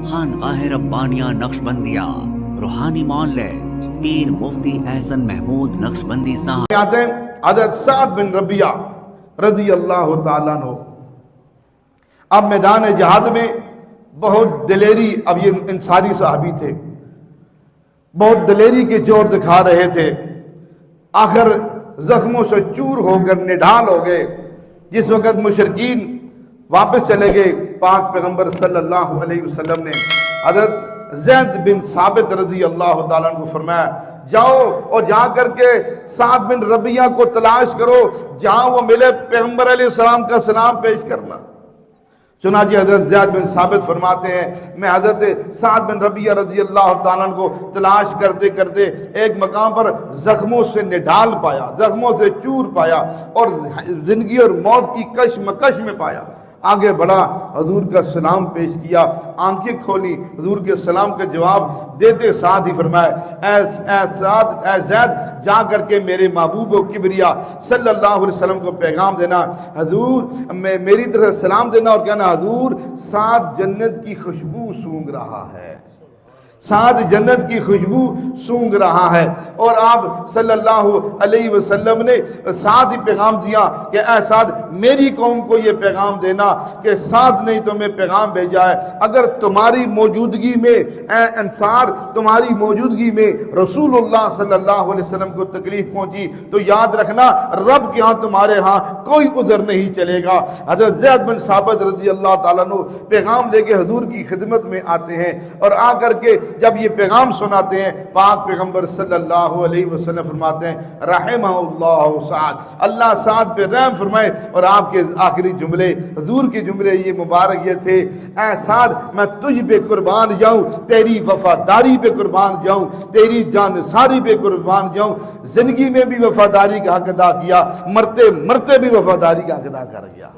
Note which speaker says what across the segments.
Speaker 1: خانقاہ ربانیہ نقشبندیہ روحانی معالج پیر مفتی احسن محمود نقشبندی صاحب
Speaker 2: آتے ہیں حضرت سعد بن ربیعہ رضی اللہ تعالیٰ عنہ. اب میدان جہاد میں بہت دلیری، اب یہ انصاری صحابی تھے، بہت دلیری کے جوہر دکھا رہے تھے. آخر زخموں سے چور ہو کر نڈھال ہو گئے. جس وقت مشرکین واپس چلے گئے، پاک پیغمبر صلی اللہ علیہ وسلم نے حضرت زید بن ثابت رضی اللہ تعالیٰ عنہ کو فرمایا جاؤ اور جا کر کے سعد بن ربیعہ کو تلاش کرو، جہاں وہ ملے پیغمبر علیہ السلام کا سلام پیش کرنا. چنانچہ حضرت زید بن ثابت فرماتے ہیں میں حضرت سعد بن ربیعہ رضی اللہ تعالیٰ عنہ کو تلاش کرتے کرتے ایک مقام پر زخموں سے نڈھال پایا، زخموں سے چور پایا اور زندگی اور موت کی کشمکش میں پایا. آگے بڑھا، حضور کا سلام پیش کیا، آنکھیں کھولی، حضور کے سلام کا جواب دیتے ساتھ ہی فرمایا اے زید جا کر کے میرے محبوب و کبریا صلی اللہ علیہ وسلم کو پیغام دینا، حضور میری طرف سلام دینا اور کہنا حضور سعد جنت کی خوشبو سونگ رہا ہے، سعد جنت کی خوشبو سونگ رہا ہے. اور آپ صلی اللہ علیہ وسلم نے ساتھ ہی پیغام دیا کہ اے سعد میری قوم کو یہ پیغام دینا کہ سعد نے تمہیں پیغام بھیجا ہے، اگر تمہاری موجودگی میں اے انصار تمہاری موجودگی میں رسول اللہ صلی اللہ علیہ وسلم کو تکلیف پہنچی تو یاد رکھنا رب کے ہاں تمہارے ہاں کوئی عذر نہیں چلے گا. حضرت زید بن ثابت رضی اللہ تعالیٰ عنہ پیغام لے کے حضور کی خدمت میں آتے ہیں اور آ کر کے جب یہ پیغام سناتے ہیں پاک پیغمبر صلی اللہ علیہ وسلم فرماتے ہیں رحمہ اللہ سعد، اللہ سعد پہ رحم فرمائے. اور آپ کے آخری جملے حضور کے جملے یہ مبارک یہ تھے اے سعد میں تجھ پہ قربان جاؤں، تیری وفاداری پہ قربان جاؤں، تیری جانثاری پہ قربان جاؤں. زندگی میں بھی وفاداری کا حق ادا کیا، مرتے مرتے بھی وفاداری کا حق ادا کر گیا.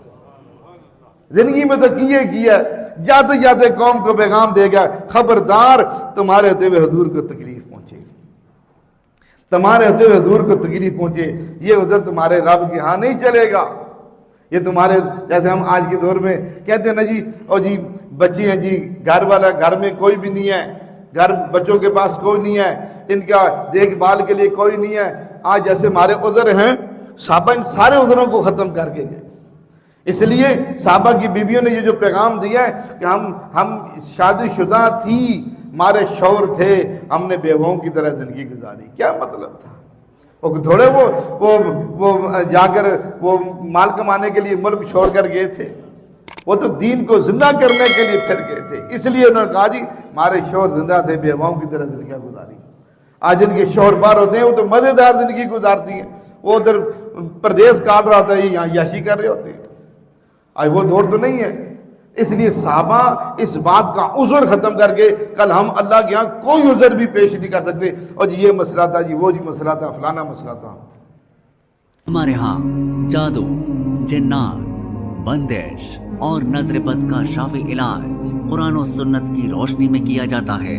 Speaker 2: زندگی میں تو کیا جاتے جاتے قوم کو پیغام دے گا خبردار تمہارے ہوتے ہوئے حضور کو تکلیف پہنچے، تمہارے ہوتے ہوئے حضور کو تکلیف پہنچے، یہ عذر تمہارے رب کے ہاں نہیں چلے گا. یہ تمہارے جیسے ہم آج کے دور میں کہتے ہیں نا جی اور جی بچے ہیں جی گھر والا گھر میں کوئی بھی نہیں ہے، گھر بچوں کے پاس کوئی نہیں ہے، ان کا دیکھ بھال کے لیے کوئی نہیں ہے. آج جیسے ہمارے عذر ہیں صحابہ ان سارے عذروں کو ختم کر کے گئے. اس لیے صحابہ کی بیویوں نے یہ جو پیغام دیا ہے کہ ہم شادی شدہ تھی، ہمارے شوہر تھے، ہم نے بیوہوں کی طرح زندگی گزاری. کیا مطلب تھا؟ وہ تھوڑے وہ جا کر وہ مال کمانے کے لیے ملک چھوڑ کر گئے تھے، وہ تو دین کو زندہ کرنے کے لیے پھر گئے تھے. اس لیے انہوں نے کہا جی ہمارے شوہر زندہ تھے، بیوہوں کی طرح زندگی گزاری. آج جن کے شوہر باہر ہوتے ہیں وہ تو مزیدار زندگی گزارتی ہیں، وہ ادھر پردیس کاٹ رہا ہوتا ہے، یہاں یاشی کر رہے ہوتے ہیں. آج وہ دور تو نہیں ہے. اس لیے صحابہ اس بات کا عذر ختم کر کے کل ہم اللہ کے ہاں کوئی عذر بھی پیش نہیں کر سکتے اور جی یہ مسئلہ تھا، جی وہ جی مسئلہ تھا، فلانا مسئلہ تھا.
Speaker 1: ہمارے ہاں جادو، جنات، بندش اور نظر بد کا شافی علاج قرآن و سنت کی روشنی میں کیا جاتا ہے.